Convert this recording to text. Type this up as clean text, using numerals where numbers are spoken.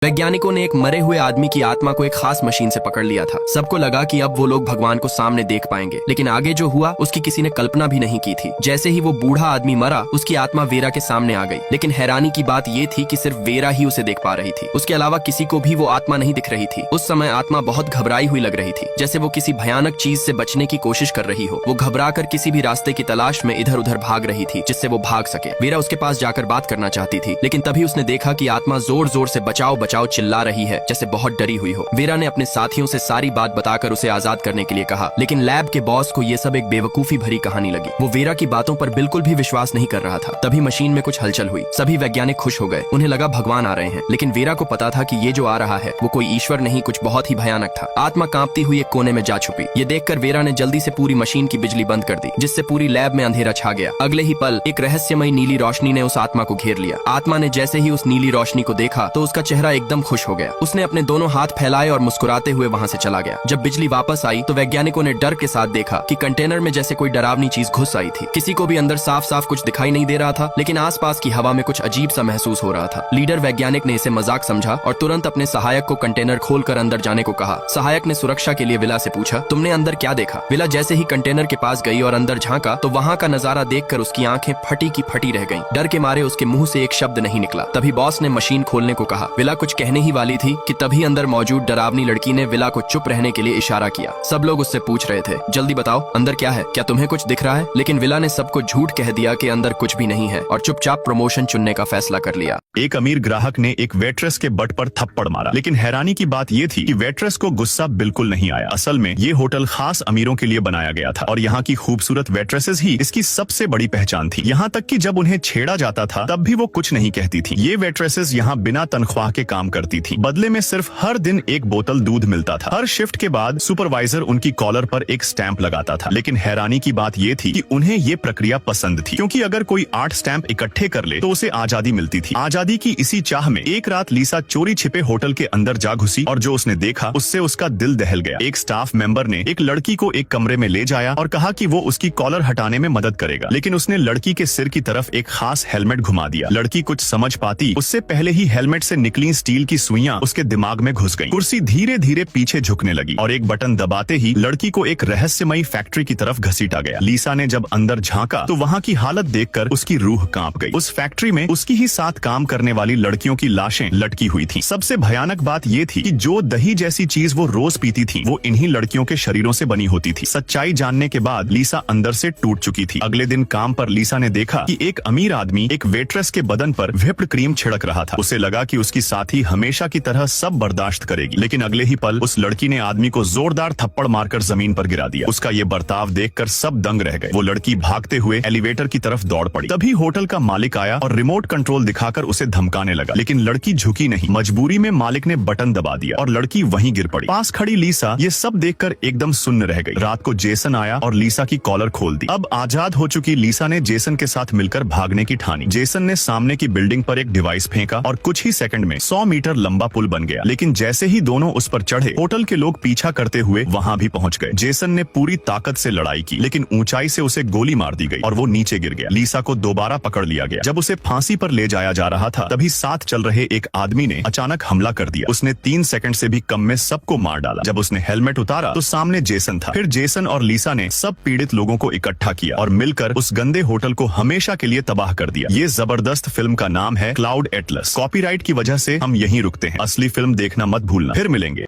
वैज्ञानिकों ने एक मरे हुए आदमी की आत्मा को एक खास मशीन से पकड़ लिया था। सबको लगा कि अब वो लोग भगवान को सामने देख पाएंगे, लेकिन आगे जो हुआ उसकी किसी ने कल्पना भी नहीं की थी। जैसे ही वो बूढ़ा आदमी मरा, उसकी आत्मा वेरा के सामने आ गई, लेकिन हैरानी की बात ये थी कि सिर्फ वेरा ही उसे देख पा रही थी। उसके अलावा किसी को भी वो आत्मा नहीं दिख रही थी। उस समय आत्मा बहुत घबराई हुई लग रही थी, जैसे वो किसी भयानक चीज से बचने की कोशिश कर रही हो। वो घबरा कर किसी भी रास्ते की तलाश में इधर उधर भाग रही थी, जिससे वो भाग सके। वेरा उसके पास जाकर बात करना चाहती थी, लेकिन तभी उसने देखा कि आत्मा जोर जोर से बचाओ बचाओ चिल्ला रही है, जैसे बहुत डरी हुई हो। वेरा ने अपने साथियों से सारी बात बताकर उसे आजाद करने के लिए कहा, लेकिन लैब के बॉस को ये सब एक बेवकूफी भरी कहानी लगी। वो वेरा की बातों पर बिल्कुल भी विश्वास नहीं कर रहा था। तभी मशीन में कुछ हलचल हुई। सभी वैज्ञानिक खुश हो गए। उन्हें लगा भगवान आ रहे हैं, लेकिन वेरा को पता था कि ये जो आ रहा है वो कोई ईश्वर नहीं, कुछ बहुत ही भयानक था। आत्मा कांपती हुई एक कोने में जा छुपी। ये देखकर वेरा ने जल्दी से पूरी मशीन की बिजली बंद कर दी, जिससे पूरी लैब में अंधेरा छा गया। अगले ही पल एक रहस्यमयी नीली रोशनी ने उस आत्मा को घेर लिया। आत्मा ने जैसे ही उस नीली रोशनी को देखा तो उसका चेहरा एकदम खुश हो गया। उसने अपने दोनों हाथ फैलाए और मुस्कुराते हुए वहां से चला गया। जब बिजली वापस आई तो वैज्ञानिकों ने डर के साथ देखा कि कंटेनर में जैसे कोई डरावनी चीज घुस आई थी। किसी को भी अंदर साफ साफ कुछ दिखाई नहीं दे रहा था, लेकिन आसपास की हवा में कुछ अजीब सा महसूस हो रहा था। लीडर वैज्ञानिक ने इसे मजाक समझा और तुरंत अपने सहायक को कंटेनर खोलकर अंदर जाने को कहा। सहायक ने सुरक्षा के लिए विला से पूछा, तुमने अंदर क्या देखा? विला जैसे ही कंटेनर के पास गई और अंदर झांका तो वहाँ का नजारा देखकर उसकी आंखें फटी की फटी रह गईं। डर के मारे उसके मुंह से एक शब्द नहीं निकला। तभी बॉस ने मशीन खोलने को कहा। विला कुछ कहने ही वाली थी कि तभी अंदर मौजूद डरावनी लड़की ने विला को चुप रहने के लिए इशारा किया। सब लोग उससे पूछ रहे थे, जल्दी बताओ अंदर क्या है, क्या तुम्हें कुछ दिख रहा है? लेकिन विला ने सबको झूठ कह दिया कि अंदर कुछ भी नहीं है और चुपचाप प्रमोशन चुनने का फैसला कर लिया। एक अमीर ग्राहक ने एक वेट्रेस के बट पर थप्पड़ मारा, लेकिन हैरानी की बात ये थी कि वेट्रेस को गुस्सा बिल्कुल नहीं आया। असल में ये होटल खास अमीरों के लिए बनाया गया था और यहाँ की खूबसूरत वेट्रेसेस ही इसकी सबसे बड़ी पहचान थी। यहाँ तक कि जब उन्हें छेड़ा जाता था तब भी वो कुछ नहीं कहती थी। ये वेट्रेसेस यहाँ बिना तनख्वाह के काम करती थी। बदले में सिर्फ हर दिन एक बोतल दूध मिलता था। हर शिफ्ट के बाद सुपरवाइजर उनकी कॉलर पर एक स्टैंप लगाता था। लेकिन हैरानी की बात ये थी कि उन्हें ये प्रक्रिया पसंद थी, क्योंकि अगर कोई 8 स्टैंप इकट्ठे कर ले तो उसे आजादी मिलती थी। आजादी की इसी चाह में एक रात लीसा चोरी छिपे होटल के अंदर जा घुसी और जो उसने देखा उससे उसका दिल दहल गया। एक स्टाफ मेंबर ने एक लड़की को एक कमरे में ले जाया और कहा कि वो उसकी कॉलर हटाने में मदद करेगा, लेकिन उसने लड़की के सिर की तरफ एक खास हेलमेट घुमा दिया। लड़की कुछ समझ पाती उससे पहले ही हेलमेट से निकली स्टील की सुइयां उसके दिमाग में घुस गईं। कुर्सी धीरे धीरे पीछे झुकने लगी और एक बटन दबाते ही लड़की को एक रहस्यमयी फैक्ट्री की तरफ घसीटा गया। लीसा ने जब अंदर झांका तो वहाँ की हालत देखकर उसकी रूह कांप गई। उस फैक्ट्री में उसकी ही साथ काम करने वाली लड़कियों की लाशें लटकी हुई थीं। सबसे भयानक बात ये थी कि जो दही जैसी चीज वो रोज पीती थी वो इन्हीं लड़कियों के शरीरों से बनी होती थी। सच्चाई जानने के बाद लीसा अंदर से टूट चुकी थी। अगले दिन काम पर लीसा ने देखा कि एक अमीर आदमी एक वेट्रेस के बदन पर व्हिप्ड क्रीम छिड़क रहा था। उसे लगा कि उसकी साथी हमेशा की तरह सब बर्दाश्त करेगी, लेकिन अगले ही पल उस लड़की ने आदमी को जोरदार थप्पड़ मारकर जमीन पर गिरा दिया। उसका ये बर्ताव देखकर सब दंग रह गए। वो लड़की भागते हुए एलिवेटर की तरफ दौड़ पड़ी। तभी होटल का मालिक आया और रिमोट कंट्रोल दिखाकर उसे धमकाने लगा, लेकिन लड़की झुकी नहीं। मजबूरी में मालिक ने बटन दबा दिया और लड़की वहीं गिर पड़ी। पास खड़ी लीसा ये सब देखकर एकदम सुन्न रह गई। रात को जेसन आया और लीसा की कॉलर खोल दी। अब आजाद हो चुकी लीसा ने जेसन के साथ मिलकर भागने की ठानी। जेसन ने सामने की बिल्डिंग पर एक डिवाइस फेंका और कुछ ही सेकंड में 100 मीटर लंबा पुल बन गया। लेकिन जैसे ही दोनों उस पर चढ़े, होटल के लोग पीछा करते हुए वहां भी पहुंच गए। जेसन ने पूरी ताकत से लड़ाई की, लेकिन ऊंचाई से उसे गोली मार दी गई और वो नीचे गिर गया। लीसा को दोबारा पकड़ लिया गया। जब उसे फांसी पर ले जाया जा रहा था तभी साथ चल रहे एक आदमी ने अचानक हमला कर दिया। उसने 3 सेकंड से भी कम में सबको मार डाला। जब उसने हेलमेट उतारा तो सामने जेसन था। फिर जेसन और लीसा ने सब पीड़ित लोगों को इकट्ठा किया और मिलकर उस गंदे होटल को हमेशा के लिए तबाह कर दिया। ये जबरदस्त फिल्म का नाम है क्लाउड एटलस। कॉपीराइट की वजह से हम यहीं रुकते हैं। असली फिल्म देखना मत भूलना। फिर मिलेंगे।